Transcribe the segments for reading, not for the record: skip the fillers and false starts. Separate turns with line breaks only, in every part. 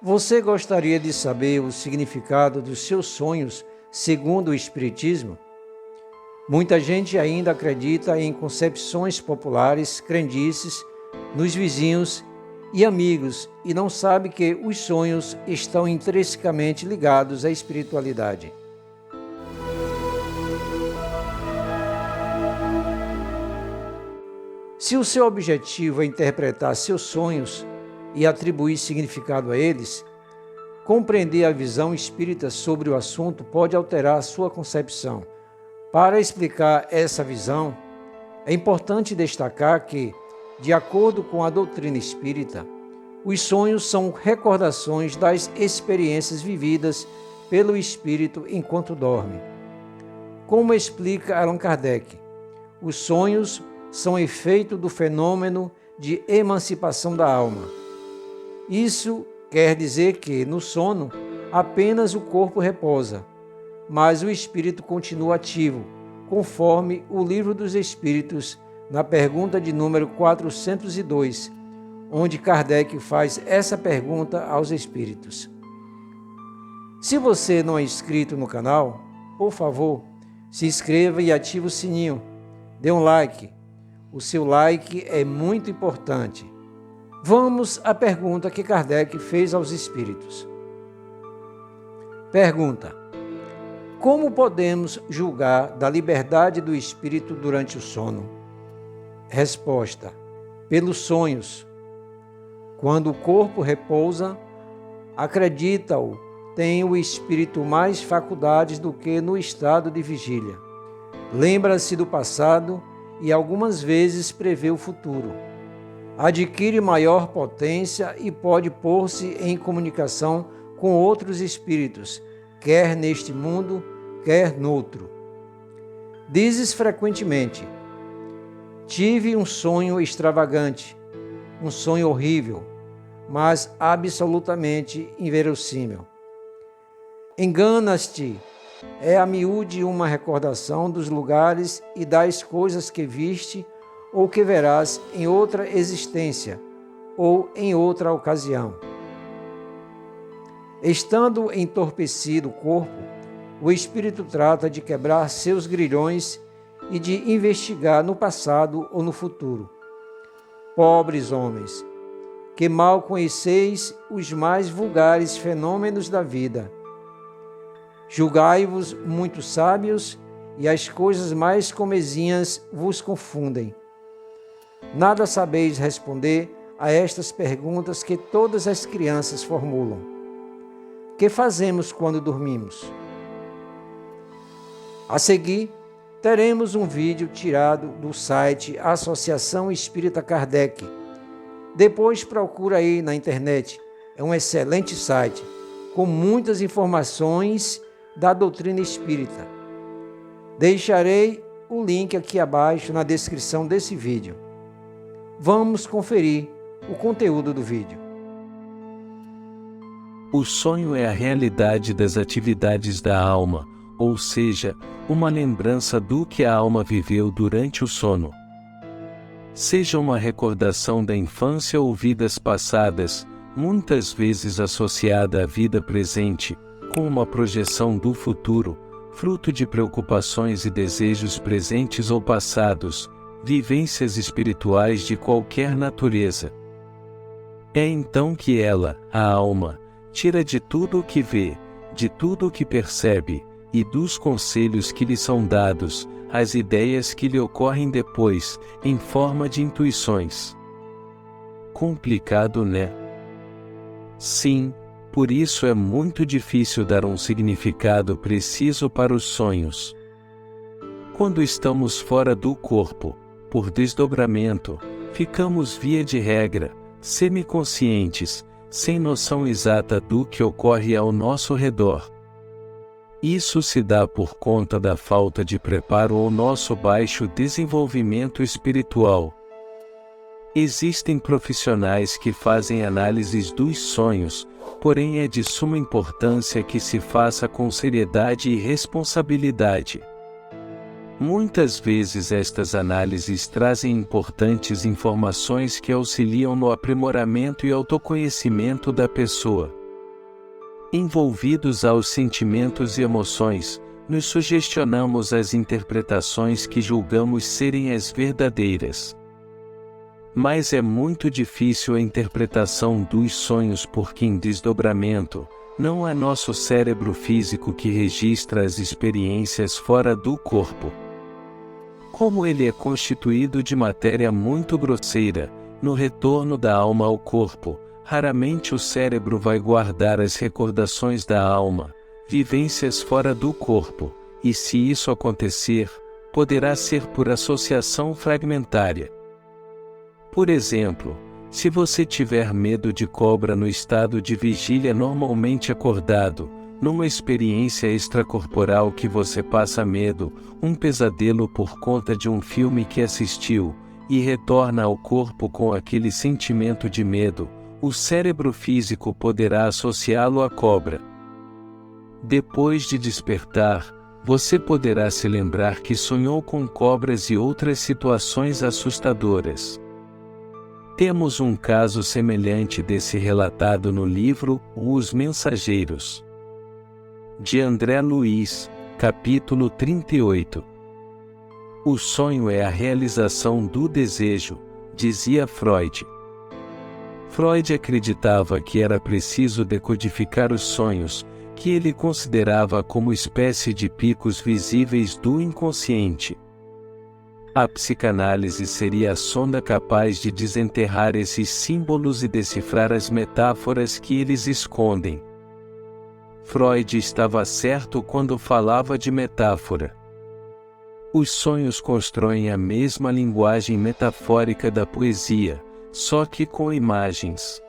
Você gostaria de saber o significado dos seus sonhos segundo o Espiritismo? Muita gente ainda acredita em concepções populares, crendices, nos vizinhos e amigos e não sabe que os sonhos estão intrinsecamente ligados à espiritualidade. Se o seu objetivo é interpretar seus sonhos e atribuir significado a eles, compreender a visão espírita sobre o assunto pode alterar sua concepção. Para explicar essa visão, é importante destacar que, de acordo com a doutrina espírita, os sonhos são recordações das experiências vividas pelo espírito enquanto dorme. Como explica Allan Kardec, os sonhos são efeito do fenômeno de emancipação da alma. Isso quer dizer que, no sono, apenas o corpo repousa, mas o espírito continua ativo, conforme o Livro dos Espíritos, na pergunta de número 402, onde Kardec faz essa pergunta aos espíritos. Se você não é inscrito no canal, por favor, se inscreva e ative o sininho. Dê um like. O seu like é muito importante. Vamos à pergunta que Kardec fez aos espíritos. Pergunta: como podemos julgar da liberdade do espírito durante o sono? Resposta: pelos sonhos. Quando o corpo repousa, acredita-o, tem o espírito mais faculdades do que no estado de vigília. Lembra-se do passado e algumas vezes prevê o futuro. Adquire maior potência e pode pôr-se em comunicação com outros espíritos, quer neste mundo, quer noutro. Dizes frequentemente: tive um sonho extravagante, um sonho horrível, mas absolutamente inverossímil. Enganas-te, é a miúde uma recordação dos lugares e das coisas que viste ou que verás em outra existência ou em outra ocasião. Estando entorpecido o corpo, o espírito trata de quebrar seus grilhões e de investigar no passado ou no futuro. Pobres homens, que mal conheceis os mais vulgares fenômenos da vida. Julgai-vos muito sábios e as coisas mais comezinhas vos confundem. Nada sabeis responder a estas perguntas que todas as crianças formulam. Que fazemos quando dormimos? A seguir, teremos um vídeo tirado do site Associação Espírita Kardec. Depois procura aí na internet. É um excelente site, com muitas informações da doutrina espírita. Deixarei o link aqui abaixo na descrição desse vídeo. Vamos conferir o conteúdo do vídeo.
O sonho é a realidade das atividades da alma, ou seja, uma lembrança do que a alma viveu durante o sono. Seja uma recordação da infância ou vidas passadas, muitas vezes associada à vida presente, com uma projeção do futuro, fruto de preocupações e desejos presentes ou passados, vivências espirituais de qualquer natureza. É então que ela, a alma, tira de tudo o que vê, de tudo o que percebe, e dos conselhos que lhe são dados, as ideias que lhe ocorrem depois, em forma de intuições. Complicado, né? Sim, por isso é muito difícil dar um significado preciso para os sonhos. Quando estamos fora do corpo, por desdobramento, ficamos via de regra, semiconscientes, sem noção exata do que ocorre ao nosso redor. Isso se dá por conta da falta de preparo ou nosso baixo desenvolvimento espiritual. Existem profissionais que fazem análises dos sonhos, porém é de suma importância que se faça com seriedade e responsabilidade. Muitas vezes estas análises trazem importantes informações que auxiliam no aprimoramento e autoconhecimento da pessoa. Envolvidos aos sentimentos e emoções, nos sugestionamos as interpretações que julgamos serem as verdadeiras. Mas é muito difícil a interpretação dos sonhos porque em desdobramento, não é nosso cérebro físico que registra as experiências fora do corpo. Como ele é constituído de matéria muito grosseira, no retorno da alma ao corpo, raramente o cérebro vai guardar as recordações da alma, vivências fora do corpo, e se isso acontecer, poderá ser por associação fragmentária. Por exemplo, se você tiver medo de cobra no estado de vigília normalmente acordado, numa experiência extracorporal que você passa medo, um pesadelo por conta de um filme que assistiu, e retorna ao corpo com aquele sentimento de medo, o cérebro físico poderá associá-lo à cobra. Depois de despertar, você poderá se lembrar que sonhou com cobras e outras situações assustadoras. Temos um caso semelhante desse relatado no livro Os Mensageiros, de André Luiz, capítulo 38. O sonho é a realização do desejo, dizia Freud. Freud acreditava que era preciso decodificar os sonhos, que ele considerava como espécie de picos visíveis do inconsciente. A psicanálise seria a sonda capaz de desenterrar esses símbolos e decifrar as metáforas que eles escondem. Freud estava certo quando falava de metáfora. Os sonhos constroem a mesma linguagem metafórica da poesia, só que com imagens.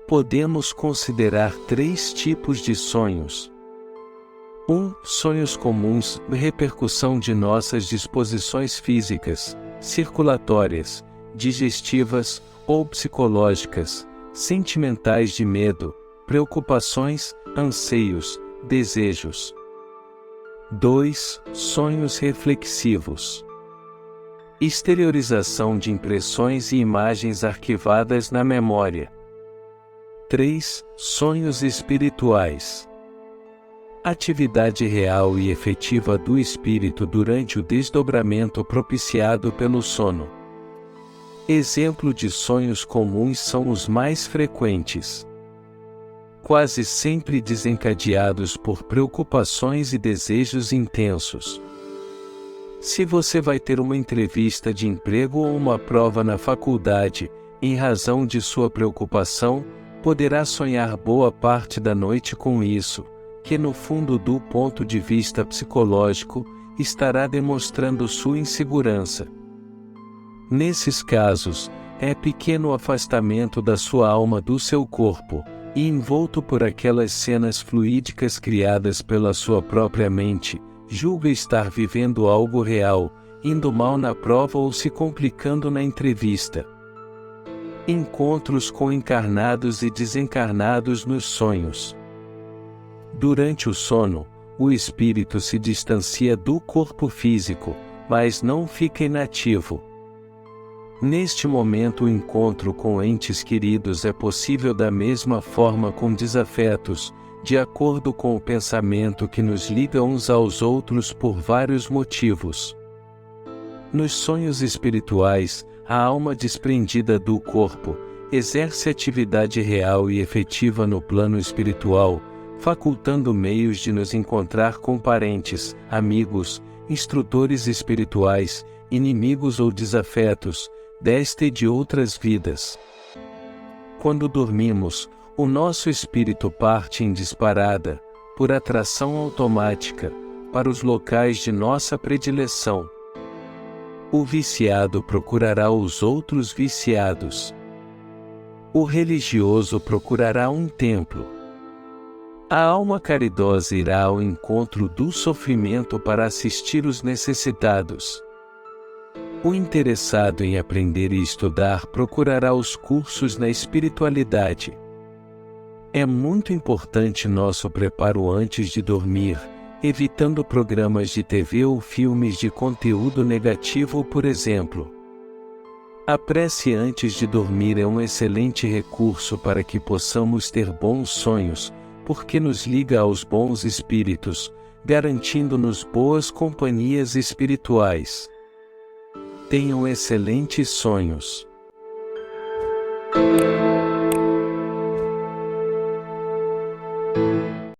Podemos considerar 3 tipos de sonhos. 1. Sonhos comuns, repercussão de nossas disposições físicas, circulatórias, digestivas ou psicológicas, sentimentais de medo, preocupações, anseios, desejos. 2. Sonhos reflexivos. Exteriorização de impressões e imagens arquivadas na memória. 3. Sonhos espirituais. Atividade real e efetiva do espírito durante o desdobramento propiciado pelo sono. Exemplo de sonhos comuns são os mais frequentes. Quase sempre desencadeados por preocupações e desejos intensos. Se você vai ter uma entrevista de emprego ou uma prova na faculdade, em razão de sua preocupação, poderá sonhar boa parte da noite com isso, que no fundo do ponto de vista psicológico, estará demonstrando sua insegurança. Nesses casos, é pequeno o afastamento da sua alma do seu corpo, e envolto por aquelas cenas fluídicas criadas pela sua própria mente, julga estar vivendo algo real, indo mal na prova ou se complicando na entrevista. Encontros com encarnados e desencarnados nos sonhos. Durante o sono, o espírito se distancia do corpo físico, mas não fica inativo. Neste momento o encontro com entes queridos é possível da mesma forma com desafetos, de acordo com o pensamento que nos liga uns aos outros por vários motivos. Nos sonhos espirituais, a alma desprendida do corpo, exerce atividade real e efetiva no plano espiritual, facultando meios de nos encontrar com parentes, amigos, instrutores espirituais, inimigos ou desafetos, desta e de outras vidas. Quando dormimos, o nosso espírito parte em disparada, por atração automática, para os locais de nossa predileção. O viciado procurará os outros viciados. O religioso procurará um templo. A alma caridosa irá ao encontro do sofrimento para assistir os necessitados. O interessado em aprender e estudar procurará os cursos na espiritualidade. É muito importante nosso preparo antes de dormir, evitando programas de TV ou filmes de conteúdo negativo, por exemplo. A prece antes de dormir é um excelente recurso para que possamos ter bons sonhos, porque nos liga aos bons espíritos, garantindo-nos boas companhias espirituais. Tenham excelentes sonhos.